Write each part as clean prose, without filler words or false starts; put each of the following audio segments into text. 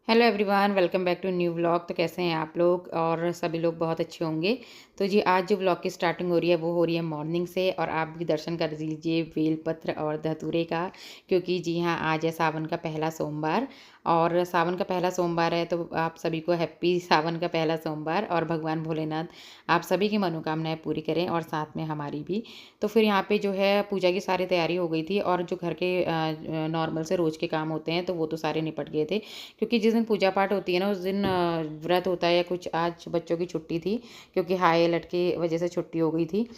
Hello everyone, welcome back to new vlog. तो कैसे हैं आप लोग? और सभी लोग बहुत अच्छे होंगे। तो जी आज जो व्लॉग की स्टार्टिंग हो रही है वो हो रही है मॉर्निंग से, और आप भी दर्शन कर लीजिए बेलपत्र और धतूरे का, क्योंकि जी हाँ आज है सावन का पहला सोमवार। और सावन का पहला सोमवार है तो आप सभी को हैप्पी सावन का पहला सोमवार, और भगवान भोलेनाथ आप सभी की मनोकामनाएं पूरी करें और साथ में हमारी भी। तो फिर यहाँ पे जो है पूजा की सारी तैयारी हो गई थी, और जो घर के नॉर्मल से रोज़ के काम होते हैं तो वो तो सारे निपट गए थे, क्योंकि जिस दिन पूजा पाठ होती है ना उस दिन व्रत होता है या कुछ। आज बच्चों की छुट्टी थी क्योंकि हाई अलर्ट की वजह से छुट्टी हो गई थी।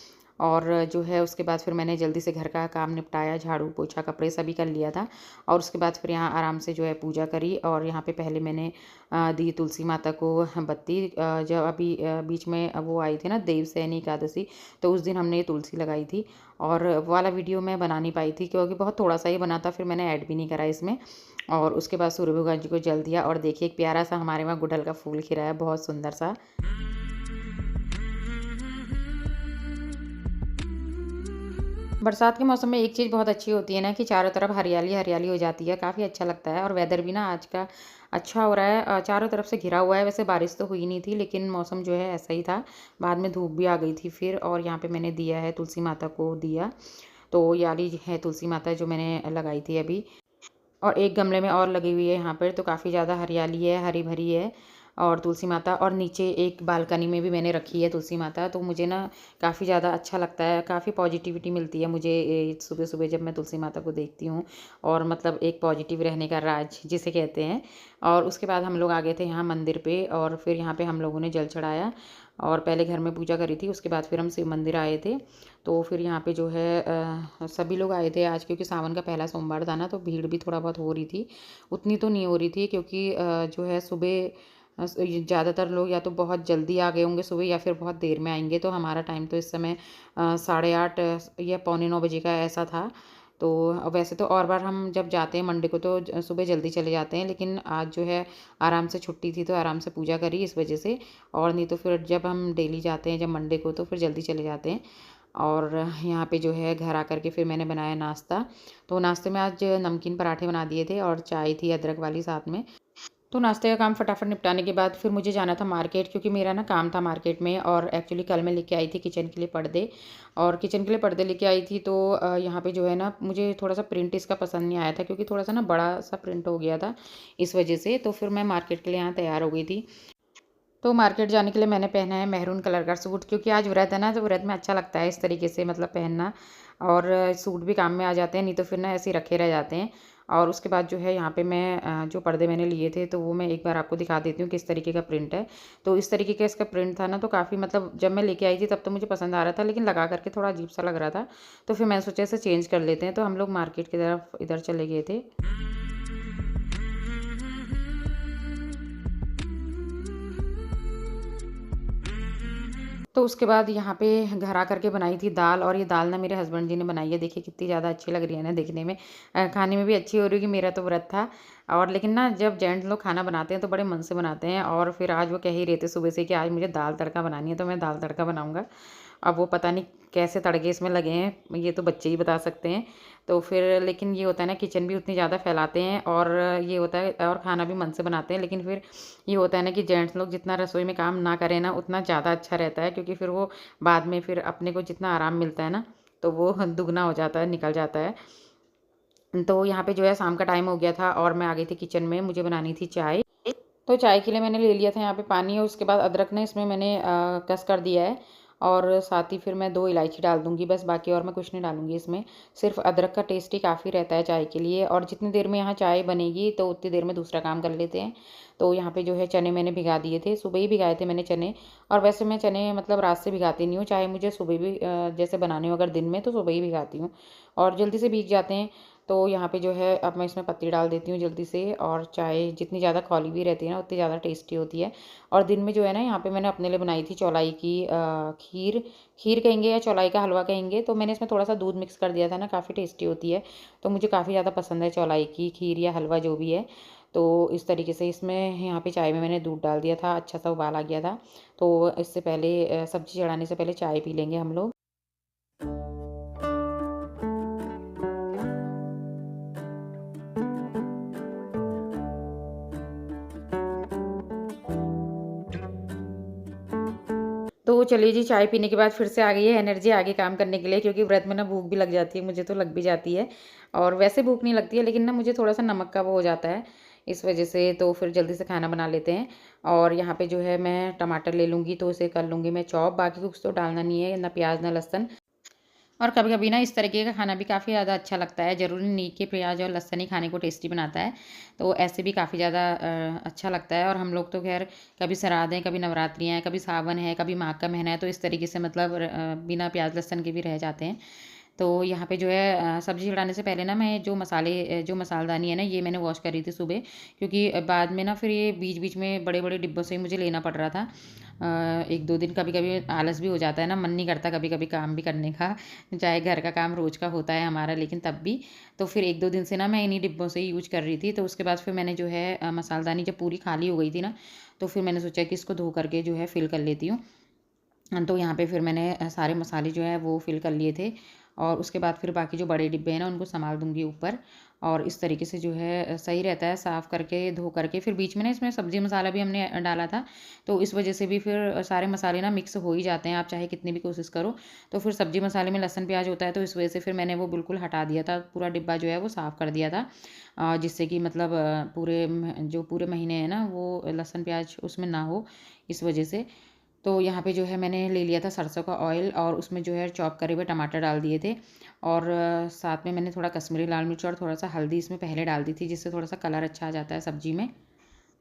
और जो है उसके बाद फिर मैंने जल्दी से घर का काम निपटाया, झाड़ू पोछा कपड़े सभी कर लिया था। और उसके बाद फिर यहाँ आराम से जो है पूजा करी, और यहाँ पे पहले मैंने दी तुलसी माता को बत्ती। जब अभी बीच में वो आई थी ना देवसैनी एकादशी, तो उस दिन हमने ये तुलसी लगाई थी। और वो वाला वीडियो मैं बना नहीं पाई थी क्योंकि बहुत थोड़ा सा ही बना था, फिर मैंने ऐड भी नहीं करा इसमें। और उसके बाद सूर्य भगवान जी को जल दिया, और देखिए एक प्यारा सा हमारे वहाँ गुड़हल का फूल खिला है, बहुत सुंदर सा। बरसात के मौसम में एक चीज़ बहुत अच्छी होती है ना कि चारों तरफ हरियाली हरियाली हो जाती है, काफ़ी अच्छा लगता है। और वेदर भी ना आज का अच्छा हो रहा है, चारों तरफ से घिरा हुआ है। वैसे बारिश तो हुई नहीं थी लेकिन मौसम जो है ऐसा ही था। बाद में धूप भी आ गई थी फिर। और यहाँ पे मैंने दिया है तुलसी माता को दिया। तो ये वाली है तुलसी माता जो मैंने लगाई थी अभी। और एक गमले में और लगी हुई है यहाँ पर, तो काफ़ी ज़्यादा हरियाली है, हरी भरी है। और तुलसी माता, और नीचे एक बालकनी में भी मैंने रखी है तुलसी माता। तो मुझे ना काफ़ी ज़्यादा अच्छा लगता है, काफ़ी पॉजिटिविटी मिलती है मुझे सुबह सुबह जब मैं तुलसी माता को देखती हूँ। और मतलब एक पॉजिटिव रहने का राज जिसे कहते हैं। और उसके बाद हम लोग आ गए थे यहाँ मंदिर पे, और फिर यहाँ पे हम लोगों ने जल चढ़ाया। और पहले घर में पूजा करी थी, उसके बाद फिर हम शिव मंदिर आए थे। तो फिर यहाँ पे जो है सभी लोग आए थे आज, क्योंकि सावन का पहला सोमवार था ना, तो भीड़ भी थोड़ा बहुत हो रही थी। उतनी तो नहीं हो रही थी क्योंकि जो है सुबह ज़्यादातर लोग या तो बहुत जल्दी आ गए होंगे सुबह, या फिर बहुत देर में आएंगे। तो हमारा टाइम तो इस समय 8:30 या पौने 9 बजे का ऐसा था। तो वैसे तो और बार हम जब जाते हैं मंडे को तो सुबह जल्दी चले जाते हैं, लेकिन आज जो है आराम से छुट्टी थी तो आराम से पूजा करी इस वजह से। और नहीं तो फिर जब हम डेली जाते हैं जब मंडे को, तो फिर जल्दी चले जाते हैं। और यहाँ पे जो है घर आकर के फिर मैंने बनाया नाश्ता। तो नाश्ते में आज नमकीन पराठे बना दिए थे, और चाय थी अदरक वाली साथ में। तो नाश्ते का काम फटाफट निपटाने के बाद फिर मुझे जाना था मार्केट, क्योंकि मेरा ना काम था मार्केट में। और एक्चुअली कल मैं लेके आई थी किचन के लिए पर्दे, और किचन के लिए पर्दे लेके आई थी। तो यहाँ पे जो है ना मुझे थोड़ा सा प्रिंट इसका पसंद नहीं आया था, क्योंकि थोड़ा सा ना बड़ा सा प्रिंट हो गया था इस वजह से। तो फिर मैं मार्केट के लिए यहाँ तैयार हो गई थी। तो मार्केट जाने के लिए मैंने पहना है मैरून कलर का सूट, क्योंकि आज व्रत है ना, तो व्रत में अच्छा लगता है इस तरीके से मतलब पहनना। और सूट भी काम में आ जाते हैं, नहीं तो फिर ना ऐसे ही रखे रह जाते हैं। और उसके बाद जो है यहाँ पे मैं जो पर्दे मैंने लिए थे तो वो मैं एक बार आपको दिखा देती हूँ किस तरीके का प्रिंट है। तो इस तरीके का इसका प्रिंट था ना, तो काफ़ी मतलब जब मैं लेके आई थी तब तो मुझे पसंद आ रहा था, लेकिन लगा करके थोड़ा अजीब सा लग रहा था। तो फिर मैंने सोचा इसे चेंज कर लेते हैं, तो हम लोग मार्केट की तरफ इधर चले गए थे। तो उसके बाद यहाँ पे घर आ करके बनाई थी दाल, और ये दाल ना मेरे हस्बैंड जी ने बनाई है। देखिए कितनी ज़्यादा अच्छी लग रही है ना देखने में, खाने में भी अच्छी हो रही है कि मेरा तो व्रत था। और लेकिन ना जब जेंट्स लोग खाना बनाते हैं तो बड़े मन से बनाते हैं। और फिर आज वो कह ही रहे थे सुबह से कि आज मुझे दाल तड़का बनानी है, तो मैं दाल तड़का बनाऊँगा। अब वो पता नहीं कैसे तड़के इसमें लगे हैं, ये तो बच्चे ही बता सकते हैं। तो फिर लेकिन ये होता है ना किचन भी उतनी ज़्यादा फैलाते हैं, और ये होता है और खाना भी मन से बनाते हैं, लेकिन फिर ये होता है ना कि जेंट्स लोग जितना रसोई में काम ना करें ना उतना ज़्यादा अच्छा रहता है, क्योंकि फिर वो बाद में फिर अपने को जितना आराम मिलता है ना, तो वो दुगना हो जाता है, निकल जाता है। तो यहाँ पे जो है शाम का टाइम हो गया था, और मैं आ गई थी किचन में, मुझे बनानी थी चाय। तो चाय के लिए मैंने ले लिया था यहाँ पे पानी, और उसके बाद अदरक ने इसमें मैंने कस कर दिया है। और साथ ही फिर मैं 2 इलायची डाल दूँगी बस, बाकी और मैं कुछ नहीं डालूँगी इसमें। सिर्फ़ अदरक का टेस्ट ही काफ़ी रहता है चाय के लिए। और जितनी देर में यहाँ चाय बनेगी तो उतनी देर में दूसरा काम कर लेते हैं। तो यहाँ पे जो है चने मैंने भिगा दिए थे, सुबह ही भिगाए थे मैंने चने। और वैसे मैं चने मतलब रात से भिगाती नहीं हूँ, चाहे मुझे सुबह भी जैसे बनाने हो अगर दिन में तो सुबह ही भिगाती हूँ, और जल्दी से भीग जाते हैं। तो यहाँ पे जो है अब मैं इसमें पत्ती डाल देती हूँ जल्दी से। और चाय जितनी ज़्यादा खौली हुई रहती है ना उतनी ज़्यादा टेस्टी होती है। और दिन में जो है ना यहाँ पे मैंने अपने लिए बनाई थी चौलाई की खीर। खीर कहेंगे या चौलाई का हलवा कहेंगे, तो मैंने इसमें थोड़ा सा दूध मिक्स कर दिया था ना, काफ़ी टेस्टी होती है। तो मुझे काफ़ी ज़्यादा पसंद है चौलाई की खीर या हलवा जो भी है। तो इस तरीके से इसमें यहाँ पे चाय में मैंने दूध डाल दिया था, अच्छा सा उबाल आ गया था। तो इससे पहले सब्ज़ी चढ़ाने से पहले चाय पी लेंगे हम लोग। चलिए जी, चाय पीने के बाद फिर से आ गई है एनर्जी आगे काम करने के लिए, क्योंकि व्रत में ना भूख भी लग जाती है, मुझे तो लग भी जाती है। और वैसे भूख नहीं लगती है, लेकिन ना मुझे थोड़ा-सा नमक का वो हो जाता है, इस वज़ह से तो फिर जल्दी से खाना बना लेते हैं। और यहाँ पे जो है मैं टमाटर ले लूँगी, तो उसे कर लूँगी मैं चॉप, बाकी कुछ तो डालना नहीं है, ना प्याज़ ना लहसुन। और कभी-कभी ना इस तरीके का खाना भी काफ़ी ज़्यादा अच्छा लगता है, ज़रूरी नहीं कि प्याज़ और लहसुन ही खाने को टेस्टी बनाता है। तो ऐसे भी काफ़ी ज़्यादा अच्छा लगता है। और हम लोग तो ख़ैर कभी श्राद्ध हैं, कभी नवरात्रि हैं, कभी सावन है, कभी माघ का महीना है, तो इस तरीके से मतलब बिना प्याज़ लहसुन के भी रह जाते हैं। तो यहाँ पे जो है सब्ज़ी चढ़ाने से पहले ना मैं जो मसाले जो मसालदानी है ना, ये मैंने वॉश करी थी सुबह, क्योंकि बाद में ना फिर ये बीच-बीच में बड़े-बड़े डिब्बों से ही मुझे लेना पड़ रहा था। 1-2 दिन कभी-कभी आलस भी हो जाता है ना, मन नहीं करता कभी-कभी काम भी करने का, चाहे घर का काम रोज़ का होता है हमारा, लेकिन तब भी। तो फिर 1-2 दिन से ना मैं इन्हीं डिब्बों से ही यूज़ कर रही थी। तो उसके बाद फिर मैंने जो है मसालदानी जब पूरी खाली हो गई थी ना, तो फिर मैंने सोचा कि इसको धो करके जो है फ़िल कर लेती हूँ। तो यहाँ पे फिर मैंने सारे मसाले जो है वो फ़िल कर लिए थे। और उसके बाद फिर बाकी जो बड़े डिब्बे हैं ना, उनको सँभाल दूँगी ऊपर। और इस तरीके से जो है सही रहता है साफ़ करके, धो करके। फिर बीच में ना इसमें सब्ज़ी मसाला भी हमने डाला था, तो इस वज़ह से भी फिर सारे मसाले ना मिक्स हो ही जाते हैं, आप चाहे कितनी भी कोशिश करो। तो फिर सब्ज़ी मसाले में लहसुन प्याज़ होता है, तो इस वज़ह से फिर मैंने वो बिल्कुल हटा दिया था, पूरा डिब्बा जो है वो साफ़ कर दिया था। जिससे कि मतलब जो पूरे महीने हैं ना, वो लहसुन प्याज़ उसमें ना हो, इस वज़ह से। तो यहाँ पे जो है मैंने ले लिया था सरसों का ऑयल, और उसमें जो है चॉप करे हुए टमाटर डाल दिए थे। और साथ में मैंने थोड़ा कश्मीरी लाल मिर्च और थोड़ा-सा हल्दी इसमें पहले डाल दी थी, जिससे थोड़ा-सा कलर अच्छा आ जाता है सब्ज़ी में।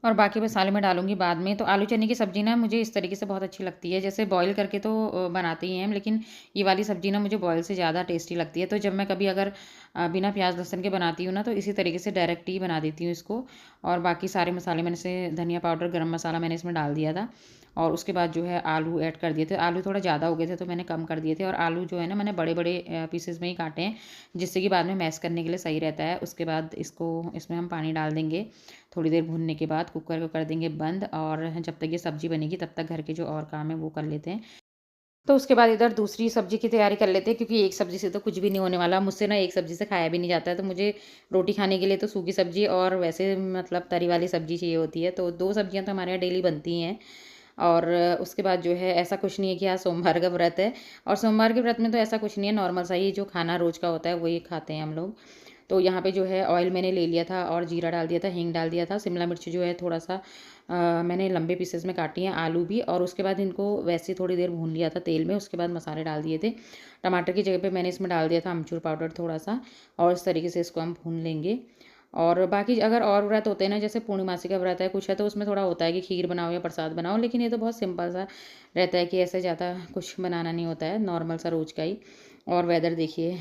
और बाकी मसाले मैं डालूँगी बाद में। तो आलू चने की सब्ज़ी ना मुझे इस तरीके से बहुत अच्छी लगती है। जैसे बॉयल करके तो बनाते ही हैं हम, लेकिन ये वाली सब्ज़ी ना मुझे बॉयल से ज़्यादा टेस्टी लगती है। तो जब मैं कभी अगर बिना प्याज़ लहसुन के बनाती हूँ ना, तो इसी तरीके से डायरेक्ट ही बना देती हूँ इसको। और बाकी सारे मसाले मैंने से धनिया पाउडर, गरम मसाला मैंने इसमें डाल दिया था। और उसके बाद जो है आलू ऐड कर दिए थे। आलू थोड़ा ज़्यादा हो गए थे, तो मैंने कम कर दिए थे। और आलू जो है ना, मैंने बड़े-बड़े पीसेज़ में ही काटे हैं, जिससे कि बाद में मैश करने के लिए सही रहता है। उसके बाद इसमें हम पानी डाल देंगे। थोड़ी देर भूनने के बाद कुकर को कर देंगे बंद, और जब तक ये सब्ज़ी बनेगी तब तक घर के जो और काम है वो कर लेते हैं। तो उसके बाद इधर दूसरी सब्ज़ी की तैयारी कर लेते हैं, क्योंकि एक सब्ज़ी से तो कुछ भी नहीं होने वाला। मुझसे ना एक सब्ज़ी से खाया भी नहीं जाता है, तो मुझे रोटी खाने के लिए तो सूखी सब्ज़ी और वैसे मतलब तरी वाली सब्ज़ी चाहिए होती है। तो 2 सब्ज़ियाँ तो हमारे यहाँ डेली बनती हैं। और उसके बाद जो है ऐसा कुछ नहीं है कि आज सोमवार का व्रत है। और सोमवार के व्रत में तो ऐसा कुछ नहीं है, नॉर्मल सा ही जो खाना रोज़ का होता है वही खाते हैं हम लोग। तो यहाँ पे जो है ऑयल मैंने ले लिया था, और जीरा डाल दिया था, हींग डाल दिया था, शिमला मिर्च जो है थोड़ा-सा मैंने लंबे पीसेस में काटी हैं, आलू भी। और उसके बाद इनको वैसे ही थोड़ी देर भून लिया था तेल में, उसके बाद मसाले डाल दिए थे। टमाटर की जगह पे मैंने इसमें डाल दिया था अमचूर पाउडर थोड़ा-सा, और इस तरीके से इसको हम भून लेंगे। और बाकी अगर और व्रत होते हैं ना, जैसे पूर्णिमासी का व्रत है, कुछ है, तो उसमें थोड़ा होता है कि खीर बनाओ या प्रसाद बनाओ, लेकिन ये तो बहुत सिंपल सा रहता है कि ऐसे ज़्यादा कुछ बनाना नहीं होता है, नॉर्मल सा रोज़ का ही। और वेदर देखिए।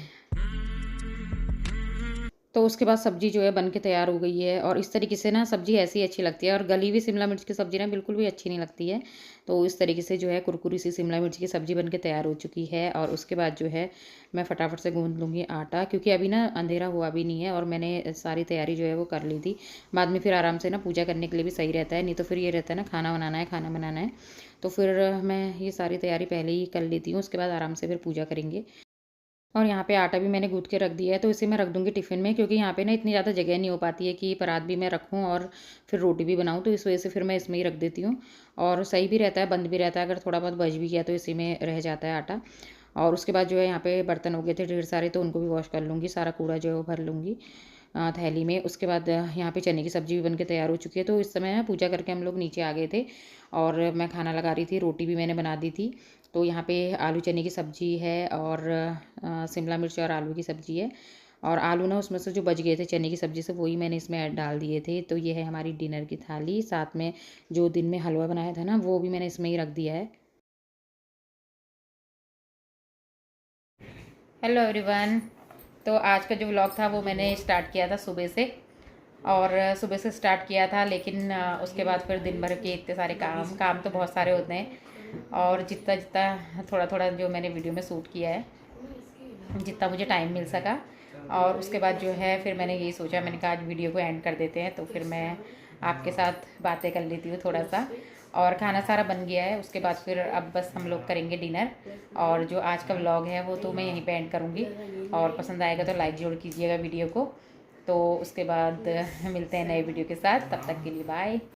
तो उसके बाद सब्ज़ी जो है बन के तैयार हो गई है। और इस तरीके से ना सब्ज़ी ऐसी ही अच्छी लगती है, और गली हुई शिमला मिर्च की सब्ज़ी ना बिल्कुल भी अच्छी नहीं लगती है। तो इस तरीके से जो है कुरकुरी सी शिमला मिर्च की सब्ज़ी बन के तैयार हो चुकी है। और उसके बाद जो है मैं फटाफट से गूँध लूँगी आटा, क्योंकि अभी ना अंधेरा हुआ भी नहीं है, और मैंने सारी तैयारी जो है वो कर ली थी। बाद में फिर आराम से ना पूजा करने के लिए भी सही रहता है, नहीं तो फिर ये रहता है ना, खाना बनाना है, खाना बनाना है। तो फिर मैं ये सारी तैयारी पहले ही कर लेती हूँ, उसके बाद आराम से फिर पूजा करेंगे। और यहाँ पे आटा भी मैंने गूँथ के रख दिया है, तो इसे मैं रख दूँगी टिफ़िन में, क्योंकि यहाँ पे ना इतनी ज़्यादा जगह नहीं हो पाती है कि परात भी मैं रखूँ और फिर रोटी भी बनाऊँ, तो इस वजह से फिर मैं इसमें ही रख देती हूँ। और सही भी रहता है, बंद भी रहता है, अगर थोड़ा बहुत बच भी गया तो इसी में रह जाता है आटा। और उसके बाद जो है यहाँ पे बर्तन हो गए थे ढेर सारे, तो उनको भी वॉश कर लूँगी, सारा कूड़ा जो है वो भर लूँगी थैली में। उसके बाद यहाँ पे चने की सब्ज़ी भी बन के तैयार हो चुकी है। तो इस समय पूजा करके हम लोग नीचे आ गए थे, और मैं खाना लगा रही थी, रोटी भी मैंने बना दी थी। तो यहाँ पे आलू चने की सब्ज़ी है, और शिमला मिर्च और आलू की सब्ज़ी है। और आलू ना उसमें से जो बच गए थे चने की सब्ज़ी से, वही मैंने इसमें डाल दिए थे। तो ये है हमारी डिनर की थाली, साथ में जो दिन में हलवा बनाया था ना, वो भी मैंने इसमें ही रख दिया है। Hello everyone. तो आज का जो व्लॉग था वो मैंने स्टार्ट किया था सुबह से, और सुबह से स्टार्ट किया था, लेकिन उसके बाद फिर दिन भर के इतने सारे काम काम तो बहुत सारे होते हैं। और जितना जितना थोड़ा थोड़ा जो मैंने वीडियो में शूट किया है, जितना मुझे टाइम मिल सका। और उसके बाद जो है फिर मैंने यही सोचा, मैंने कहा आज वीडियो को एंड कर देते हैं, तो फिर मैं आपके साथ बातें कर लेती हूँ थोड़ा सा। और खाना सारा बन गया है, उसके बाद फिर अब बस हम लोग करेंगे डिनर। और जो आज का व्लॉग है वो तो मैं यहीं पे एंड करूँगी, और पसंद आएगा तो लाइक ज़रूर कीजिएगा वीडियो को। तो उसके बाद मिलते हैं नए वीडियो के साथ, तब तक के लिए बाय।